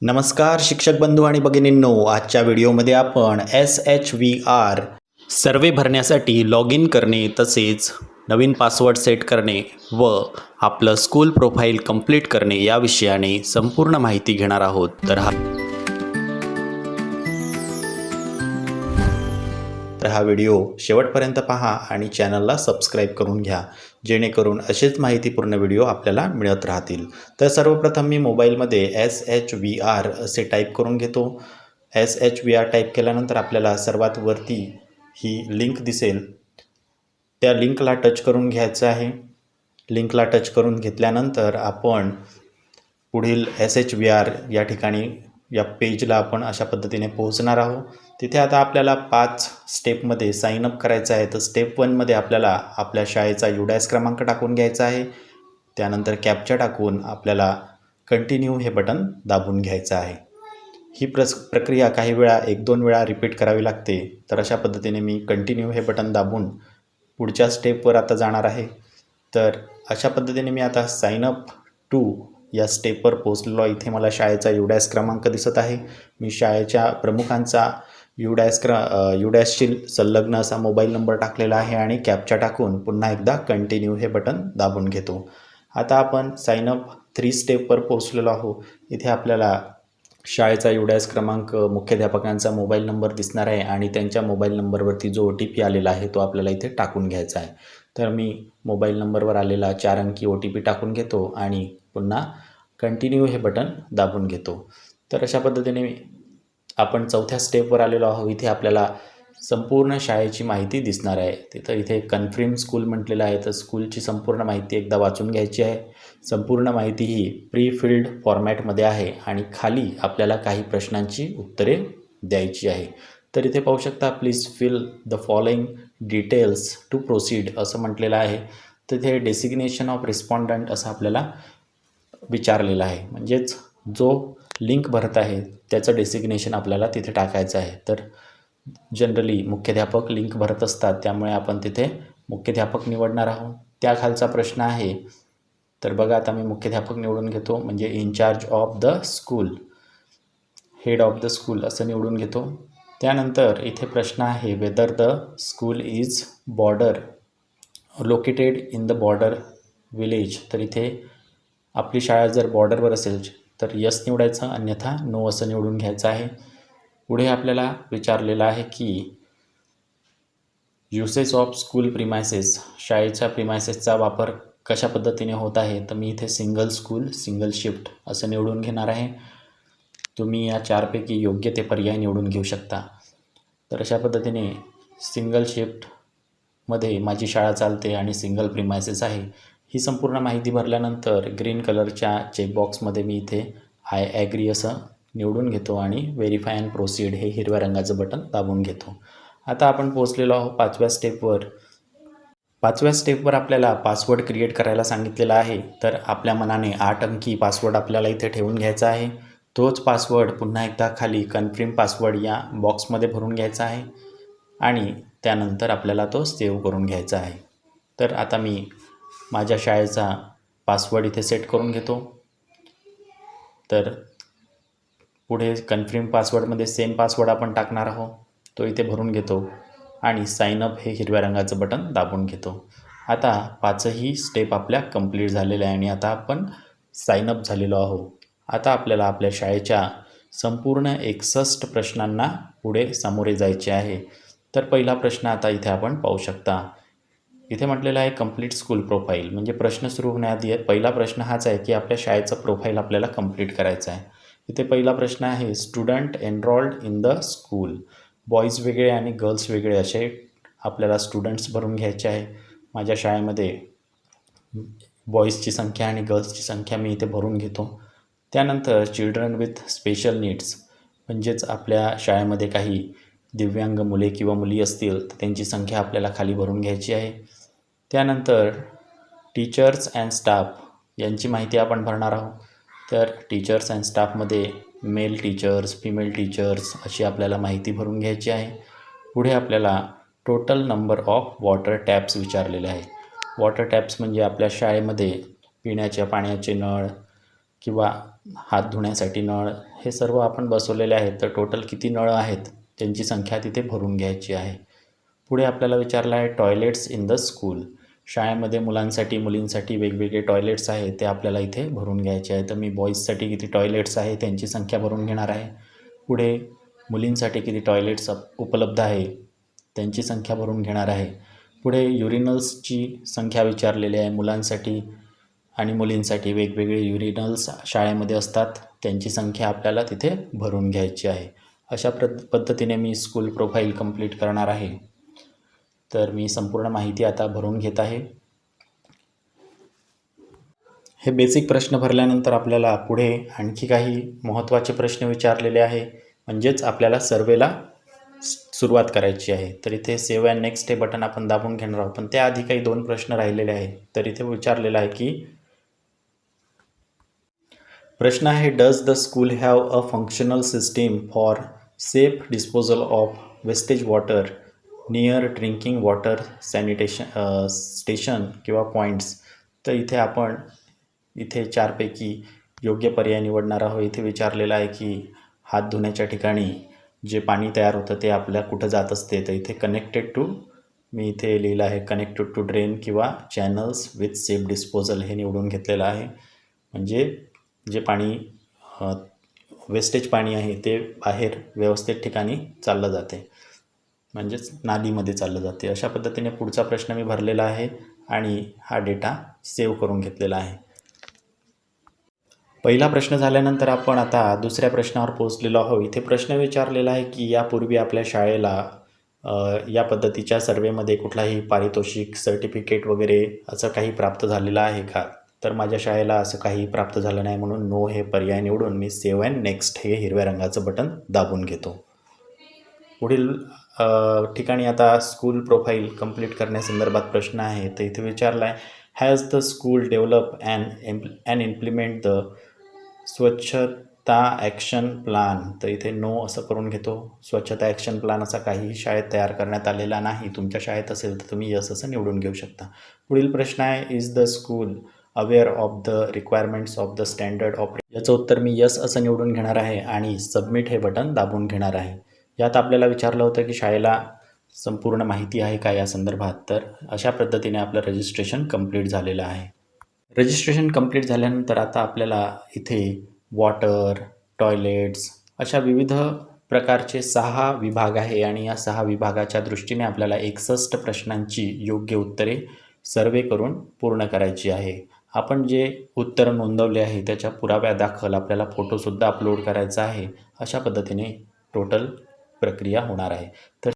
नमस्कार शिक्षक बंधू आणि भगिनींनो, आजच्या व्हिडिओमध्ये आपण SHVR सर्वे भरण्यासाठी लॉग इन करणे तसेच नवीन पासवर्ड सेट करणे व आपलं स्कूल प्रोफाईल कंप्लीट करणे या विषयाने संपूर्ण माहिती घेणार आहोत. तर हा व्हिडिओ शेवटपर्यंत पहा आणि चॅनलला सबस्क्राईब करून घ्या, जेणेकरून असेच माहितीपूर्ण व्हिडिओ आपल्याला मिळत राहतील. तर सर्वप्रथम मी मोबाईलमध्ये SHVR असे टाईप करून घेतो. SHVR टाईप केल्यानंतर आपल्याला सर्वात वरती ही लिंक दिसेल, त्या लिंकला टच करून घ्यायचं आहे. लिंकला टच करून घेतल्यानंतर आपण पुढील SHVR या ठिकाणी या पेजला आपण अशा पद्धतीने पोहोचणार आहोत. तिथे आता आपल्याला 5 स्टेपमध्ये साईनअप करायचं आहे. तर स्टेप 1मध्ये आपल्याला आपल्या शाळेचा UDAS क्रमांक टाकून घ्यायचा आहे. त्यानंतर कॅप्चा टाकून आपल्याला कंटिन्यू हे बटन दाबून घ्यायचं आहे. ही प्रक्रिया काही वेळा 1-2 वेळा रिपीट करावी लागते. तर अशा पद्धतीने मी कंटिन्यू हे बटन दाबून पुढच्या स्टेपवर आता जाणार आहे. तर अशा पद्धतीने मी आता साईनअप टू या स्टेपवर पोहोचलेलो. इथे मला शाळेचा UDAS क्रमांक दिसत आहे. मी शाळेच्या प्रमुखांचा UDASशी संलग्न असा मोबाईल नंबर टाकलेला आहे आणि कॅप्चा टाकून पुन्हा एकदा कंटिन्यू हे बटन दाबून घेतो. आता आपण साईनअप 3 स्टेपवर पोहोचलेलो आहोत. इथे आपल्याला शाळेचा UDAS क्रमांक, मुख्याध्यापकांचा मोबाईल नंबर दिसणार आहे आणि त्यांच्या मोबाईल नंबरवरती जो OTP आलेला आहे तो आपल्याला इथे टाकून घ्यायचा आहे. तर मी मोबाईल नंबरवर आलेला 4 अंकी OTP टाकून घेतो आणि पुन्हा कंटिन्यू हे बटन दाबून घेतो. तर अशा पद्धतीने आपण 4थ्या स्टेपवर आलेलो आहोत. इथे आपल्याला संपूर्ण शाळेची माहिती दिसणार आहे. तिथं इथे कन्फर्म स्कूल म्हटलेलं आहे. तर स्कूलची संपूर्ण माहिती एकदा वाचून घ्यायची आहे. संपूर्ण माहिती ही प्री फिल्ड फॉर्मॅटमध्ये आहे आणि खाली आपल्याला काही प्रश्नांची उत्तरे द्यायची आहे. तर इथे पाहू शकता, please fill the following details to proceed असं म्हटलेलं आहे. तिथे डेसिग्नेशन ऑफ रिस्पॉन्डंट असं आपल्याला विचारलेलं आहे. म्हणजेच जो लिंक भरत आहे त्याचं डेसिग्नेशन आपल्याला तिथे टाकायचं आहे. तर जनरली मुख्याध्यापक लिंक भरत असतात, त्यामुळे आपण तिथे मुख्याध्यापक निवडणार आहोत. त्याखालचा प्रश्न आहे. तर बघा, आता मी मुख्याध्यापक निवडून घेतो, म्हणजे incharge of the school, head of the school असं निवडून घेतो. त्यानंतर इथे प्रश्न आहे, whether the school is border located in the border village. तर इथे आपली शाळा जर बॉर्डरवर असेल तर यस निवडायचं, अन्यथा नो असं निवडून घ्यायचं आहे. पुढे आपल्याला विचारलेलं आहे की युसेज ऑफ स्कूल प्रिमायसेस, शाळेच्या प्रिमायसेसचा वापर कशा पद्धतीने होत आहे. तर मी इथे सिंगल स्कूल, सिंगल शिफ्ट असं निवडून घेणार आहे. तुम्ही या 4पैकी योग्य ते पर्याय निवडून घेऊ शकता. तर अशा पद्धतीने सिंगल शिफ्टमध्ये माझी शाळा चालते आणि सिंगल प्रिमायसेस आहे. ही संपूर्ण माहिती भरल्यानंतर ग्रीन कलरच्या चेकबॉक्समध्ये मी इथे आय ॲग्री असं निवडून घेतो आणि व्हेरीफाय अँड प्रोसीड हे हिरव्या रंगाचं बटन दाबून घेतो. आता आपण पोहोचलेलो आहोत 5व्या स्टेपवर. 5व्या स्टेपवर आपल्याला पासवर्ड क्रिएट करायला सांगितलेला आहे. तर आपल्या मनाने 8 अंकी पासवर्ड आपल्याला इथे ठेवून घ्यायचा आहे. तोच पासवर्ड पुन्हा एकदा खाली कन्फर्म पासवर्ड या बॉक्समध्ये भरून घ्यायचा आहे आणि त्यानंतर आपल्याला तो सेव्ह करून घ्यायचा आहे. तर आता मी माझ्या शाळेचा पासवर्ड इथे सेट करून घेतो. तर पुढे कन्फर्म पासवर्डमध्ये सेम पासवर्ड आपण टाकणार आहोत, तो इथे भरून घेतो आणि साईनअप हे हिरव्या रंगाचं बटन दाबून घेतो. आता 5ही स्टेप आपल्या कंप्लीट झालेल्या आहे आणि आता आपण साईनअप झालेलो आहोत. आता आपल्याला आपल्या शाळेच्या संपूर्ण 61 प्रश्नांना पुढे सामोरे जायचे आहे. तर पहिला प्रश्न आता इथे आपण पाहू शकता. इथे म्हटलेलं आहे कंप्लीट स्कूल प्रोफाईल, म्हणजे प्रश्न सुरू होण्याआधी पहिला प्रश्न हाच आहे की आपल्या शाळेचं प्रोफाईल आपल्याला कंप्लीट करायचं आहे. इथे पहिला प्रश्न आहे, student enrolled in the school. Boys वेगळे आणि गर्ल्स वेगळे असे आपल्याला स्टुडंट्स भरून घ्यायचे आहे. माझ्या शाळेमध्ये बॉईजची संख्या आणि गर्ल्सची संख्या मी इथे भरून घेतो. त्यानंतर चिल्ड्रन विथ स्पेशल नीड्स, म्हणजेच आपल्या शाळेमध्ये काही दिव्यांग मुले किंवा मुली असतील तर त्यांची संख्या आपल्याला खाली भरून घ्यायची आहे. त्यानंतर टीचर्स अँड स्टाफ यांची माहिती आपण भरणार आहोत. तर टीचर्स अँड स्टाफमध्ये मेल टीचर्स, फिमेल टीचर्स अशी आपल्याला माहिती भरून घ्यायची आहे. पुढे आपल्याला total number of water taps विचारलेले आहे. वॉटर टॅप्स म्हणजे आपल्या शाळेमध्ये पिण्याच्या पाण्याचे नळ किंवा हात धुण्यासाठी नळ हे सर्व आपण बसवलेले आहेत. तर टोटल किती नळ आहेत त्यांची संख्या तिथे भरून घ्यायची आहे. पुढे आपल्याला विचारलं आहे टॉयलेट्स इन द स्कूल. शाळेमध्ये मुलांसाठी मुलींसाठी वेगवेगळे टॉयलेट्स आहेत ते आपल्याला इथे भरून घ्यायचे आहे. तर मी बॉईजसाठी किती टॉयलेट्स आहे त्यांची संख्या भरून घेणार आहे. पुढे मुलींसाठी किती टॉयलेट्स उपलब्ध आहे त्यांची संख्या भरून घेणार आहे. पुढे युरिनल्सची संख्या विचारलेली आहे. मुलांसाठी आणि मुलींसाठी वेगवेगळे युरिनल्स शाळेमध्ये असतात त्यांची संख्या आपल्याला तिथे भरून घ्यायची आहे. अशा पद्धतीने मी स्कूल प्रोफाईल कंप्लीट करणार आहे. तर मी संपूर्ण माहिती आता भरून घेत आहे. हे बेसिक प्रश्न भरल्यानंतर आपल्याला पुढे आणखी काही महत्त्वाचे प्रश्न विचारलेले आहे. म्हणजेच आपल्याला सर्वेला सुरुवात करायची आहे. तर इथे सेव्ह अँड नेक्स्ट हे बटन आपण दाबून घेणार आहोत. पण त्याआधी काही 2 प्रश्न राहिलेले आहेत. तर इथे विचारलेलं आहे की प्रश्न आहे does the school have a functional system for safe disposal of wastage water near drinking water sanitation station किंवा पॉईंट्स. तर इथे आपण 4 पैकी योग्य पर्याय निवडणार आहोत. इथे विचारलेलं आहे की हात धुण्याच्या ठिकाणी जे पाणी तयार होतं ते आपल्या कुठं जात असते. तर इथे कनेक्टेड टू मी इथे लिहिलं आहे कनेक्टेड टू ड्रेन किंवा चॅनल्स विथ सेफ डिस्पोजल हे निवडून घेतलेलं आहे. म्हणजे जे पाणी वेस्टेज पाणी आहे ते बाहेर व्यवस्थित ठिकाणी चाललं जाते, म्हणजेच नालीमध्ये चाललं जाते. अशा पद्धतीने पुढचा प्रश्न मी भरलेला आहे आणि हा डेटा सेव्ह करून घेतलेला आहे. पहिला प्रश्न झाल्यानंतर आपण आता दुसऱ्या प्रश्नावर पोहोचलेलो आहोत. इथे प्रश्न विचारलेला आहे की यापूर्वी आपल्या शाळेला या पद्धतीच्या सर्वेमध्ये कुठलाही पारितोषिक सर्टिफिकेट वगैरे असं काही प्राप्त झालेलं आहे का. तर माझ्या शाळेला असं काही प्राप्त झालं नाही म्हणून नो हे पर्याय निवडून मी सेव्ह अँड नेक्स्ट हे हिरव्या रंगाचं बटन दाबून घेतो. पुढील ठिकाणी आता स्कूल प्रोफाईल कंप्लीट करण्यासंदर्भात प्रश्न आहे. तर इथे विचारला आहे has the school develop and implement the स्वच्छता ॲक्शन प्लान. तर इथे नो असं करून घेतो. स्वच्छता ॲक्शन प्लान असा काहीही शाळेत तयार करण्यात आलेला नाही. तुमच्या शाळेत असेल तर तुम्ही यस असं निवडून घेऊ शकता. पुढील प्रश्न आहे is the school aware of the requirements of the standard operation. याचं उत्तर मी यस असं निवडून घेणार आहे आणि सबमिट हे बटन दाबून घेणार आहे. यात आपल्याला विचारलं होतं की शाळेला संपूर्ण माहिती आहे का या संदर्भात. तर अशा पद्धतीने आपलं रजिस्ट्रेशन कंप्लीट झालेलं आहे. रजिस्ट्रेशन कंप्लीट झाल्यानंतर आता आपल्याला इथे वॉटर टॉयलेट्स अशा विविध प्रकारचे 6 विभाग आहे आणि या 6 विभागाच्या दृष्टीने आपल्याला 61 प्रश्नांची योग्य उत्तरे सर्वे करून पूर्ण करायची आहे. आपण जे उत्तर नोंदवले आहे त्याच्या पुराव्यादाखल आपल्याला फोटोसुद्धा अपलोड करायचा आहे. अशा पद्धतीने टोटल प्रक्रिया होणार आहे. तर